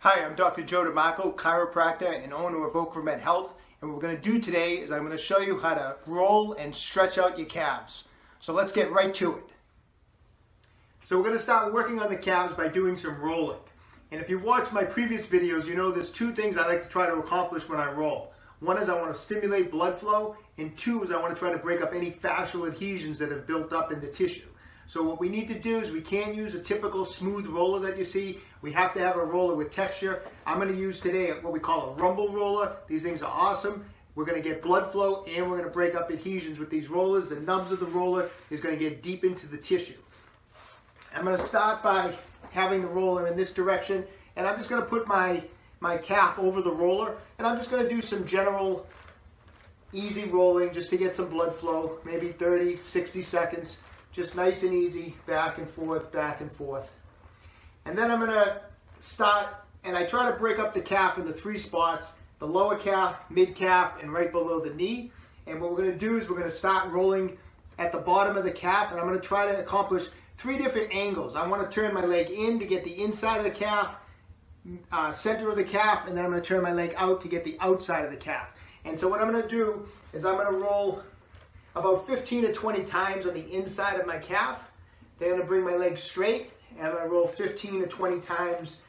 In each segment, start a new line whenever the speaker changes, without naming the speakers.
Hi, I'm Dr. Joe DeMarco, chiropractor and owner of OcraMed Health. And what we're going to do today is I'm going to show you how to roll and stretch out your calves. So let's get right to it. So we're going to start working on the calves by doing some rolling. And if you've watched my previous videos, you know there's two things I like to try to accomplish when I roll. One is I want to stimulate blood flow, and two is I want to try to break up any fascial adhesions that have built up in the tissue. So what we need to do is we can't use a typical smooth roller that you see. We have to have a roller with texture. I'm going to use today what we call a rumble roller. These things are awesome. We're going to get blood flow and we're going to break up adhesions with these rollers. The nubs of the roller is going to get deep into the tissue. I'm going to start by having the roller in this direction, and I'm just going to put my calf over the roller, and I'm just going to do some general easy rolling just to get some blood flow, maybe 30, 60 seconds. Just nice and easy, back and forth, back and forth. And then I'm going to start, and I try to break up the calf into three spots: the lower calf, mid calf, and right below the knee. And what we're going to do is we're going to start rolling at the bottom of the calf, and I'm going to try to accomplish three different angles. I want to turn my leg in to get the inside of the calf, center of the calf, and then I'm going to turn my leg out to get the outside of the calf. And so what I'm going to do is I'm going to roll about 15 to 20 times on the inside of my calf. Then I'm going to bring my leg straight, and I'm going to roll 15 to 20 times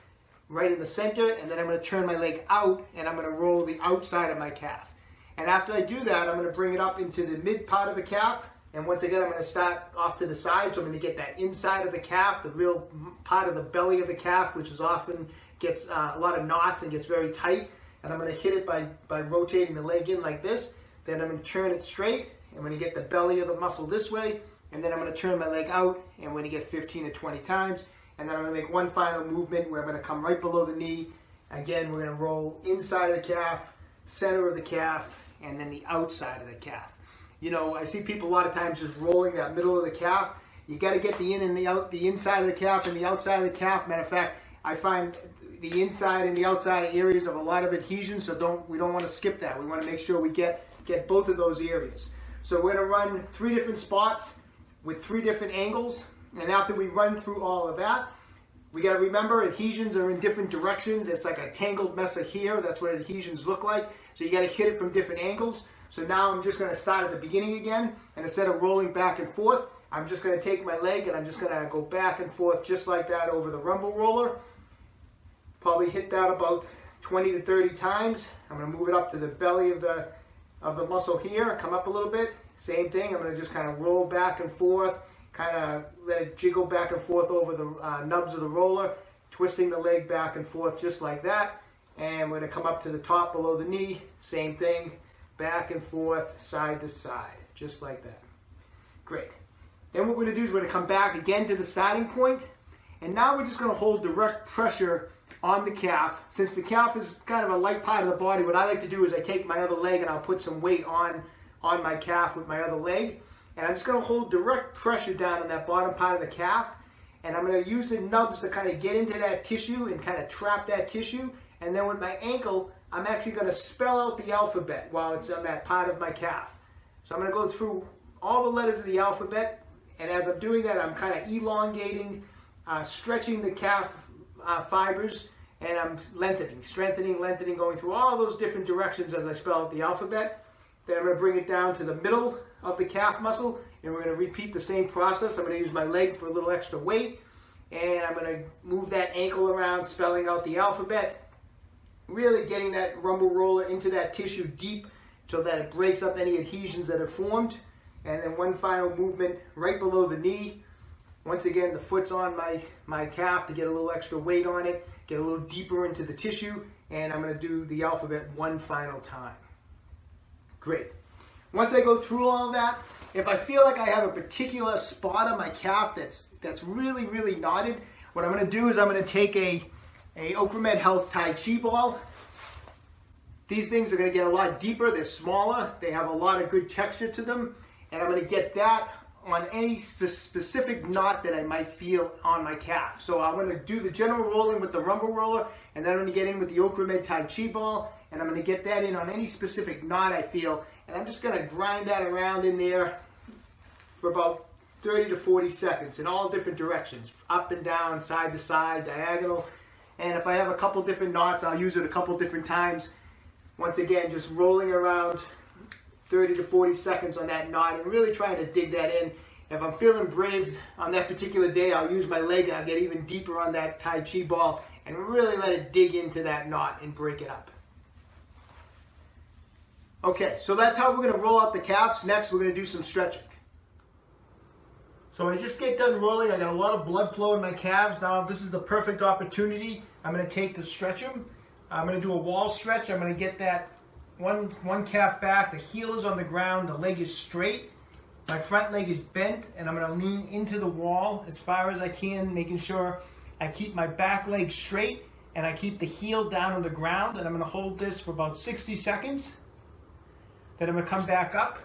right in the center, and then I'm going to turn my leg out, and I'm going to roll the outside of my calf. And after I do that, I'm going to bring it up into the mid part of the calf, and once again, I'm going to start off to the side, so I'm going to get that inside of the calf, the real part of the belly of the calf, which is often gets a lot of knots and gets very tight, and I'm going to hit it by rotating the leg in like this. Then I'm going to turn it straight. I'm going to get the belly of the muscle this way, and then I'm going to turn my leg out, and I'm going to get 15 to 20 times, and then I'm going to make one final movement where I'm going to come right below the knee. Again, we're going to roll inside of the calf, center of the calf, and then the outside of the calf. You know, I see people a lot of times just rolling that middle of the calf. You got to get the in and the out, the inside of the calf and the outside of the calf. Matter of fact, I find the inside and the outside are areas of a lot of adhesion, so we don't want to skip that. We want to make sure we get both of those areas. So we're going to run three different spots with three different angles, and after we run through all of that, we got to remember adhesions are in different directions. It's like a tangled mess of hair. That's what adhesions look like. So you got to hit it from different angles. So now I'm just going to start at the beginning again, and instead of rolling back and forth, I'm just going to take my leg and I'm just going to go back and forth just like that over the rumble roller. Probably hit that about 20 to 30 times. I'm going to move it up to the belly of the muscle here, come up a little bit. Same thing, I'm going to just kind of roll back and forth, kind of let it jiggle back and forth over the nubs of the roller, twisting the leg back and forth just like that. And we're going to come up to the top below the knee, same thing, back and forth, side to side, just like that. Great. Then what we're going to do is we're going to come back again to the starting point, and now we're just going to hold direct pressure on the calf. Since the calf is kind of a light part of the body, what I like to do is I take my other leg and I'll put some weight on my calf with my other leg, and I'm just going to hold direct pressure down on that bottom part of the calf, and I'm going to use the nubs to kind of get into that tissue and kind of trap that tissue, and then with my ankle I'm actually going to spell out the alphabet while it's on that part of my calf. So I'm going to go through all the letters of the alphabet, and as I'm doing that I'm kind of elongating, stretching the calf fibers, and I'm lengthening, strengthening, lengthening, going through all those different directions as I spell out the alphabet. Then I'm going to bring it down to the middle of the calf muscle, and we're going to repeat the same process. I'm going to use my leg for a little extra weight, and I'm going to move that ankle around, spelling out the alphabet, really getting that rumble roller into that tissue deep so that it breaks up any adhesions that are formed. And then one final movement right below the knee. Once again, the foot's on my calf to get a little extra weight on it, get a little deeper into the tissue, and I'm going to do the alphabet one final time. Great. Once I go through all of that, if I feel like I have a particular spot on my calf that's really, really knotted, what I'm going to do is I'm going to take a OcraMed Health Tai Chi ball. These things are going to get a lot deeper. They're smaller. They have a lot of good texture to them, and I'm going to get that on any specific knot that I might feel on my calf. So I'm going to do the general rolling with the rumble roller, and then I'm going to get in with the OcraMed Tai Chi ball, and I'm going to get that in on any specific knot I feel, and I'm just going to grind that around in there for about 30 to 40 seconds in all different directions, up and down, side to side, diagonal, And if I have a couple different knots, I'll use it a couple different times. Once again, just rolling around 30 to 40 seconds on that knot and really trying to dig that in. If I'm feeling brave on that particular day, I'll use my leg and I'll get even deeper on that Tai Chi ball and really let it dig into that knot and break it up. Okay, so that's how we're going to roll out the calves. Next, we're going to do some stretching. So I just get done rolling. I got a lot of blood flow in my calves. Now this is the perfect opportunity. I'm going to take to stretch them. I'm going to do a wall stretch. I'm going to get that one calf back. The heel is on the ground. The leg is straight. My front leg is bent, and I'm going to lean into the wall as far as I can, making sure I keep my back leg straight and I keep the heel down on the ground. And I'm going to hold this for about 60 seconds. Then I'm going to come back up.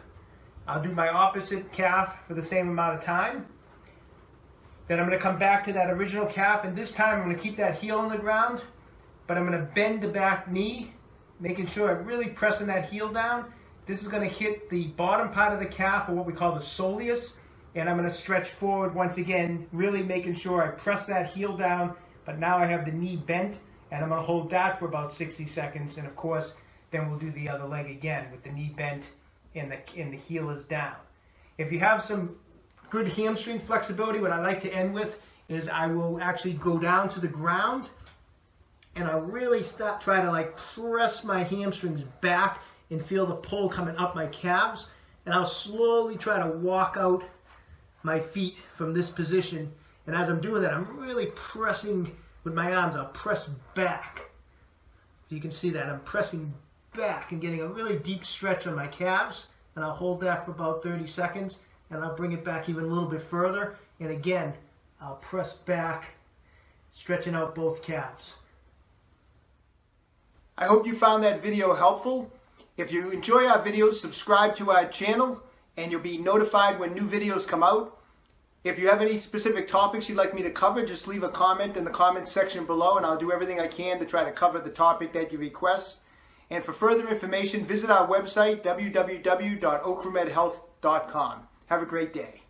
I'll do my opposite calf for the same amount of time. Then I'm going to come back to that original calf, and this time I'm going to keep that heel on the ground, but I'm going to bend the back knee, making sure I'm really pressing that heel down. This is going to hit the bottom part of the calf, or what we call the soleus, and I'm going to stretch forward once again, really making sure I press that heel down, but now I have the knee bent, and I'm going to hold that for about 60 seconds, and of course, then we'll do the other leg again with the knee bent and the heel is down. If you have some good hamstring flexibility, what I like to end with is I will actually go down to the ground and I'll really try to like press my hamstrings back and feel the pull coming up my calves, and I'll slowly try to walk out my feet from this position, and as I'm doing that, I'm really pressing with my arms. I'll press back. You can see that I'm pressing back and getting a really deep stretch on my calves, and I'll hold that for about 30 seconds and I'll bring it back even a little bit further, and again I'll press back, stretching out both calves. I hope you found that video helpful. If you enjoy our videos, subscribe to our channel and you'll be notified when new videos come out. If you have any specific topics you'd like me to cover, just leave a comment in the comment section below and I'll do everything I can to try to cover the topic that you request. And for further information, visit our website, www.OcraMedHealth.com. Have a great day.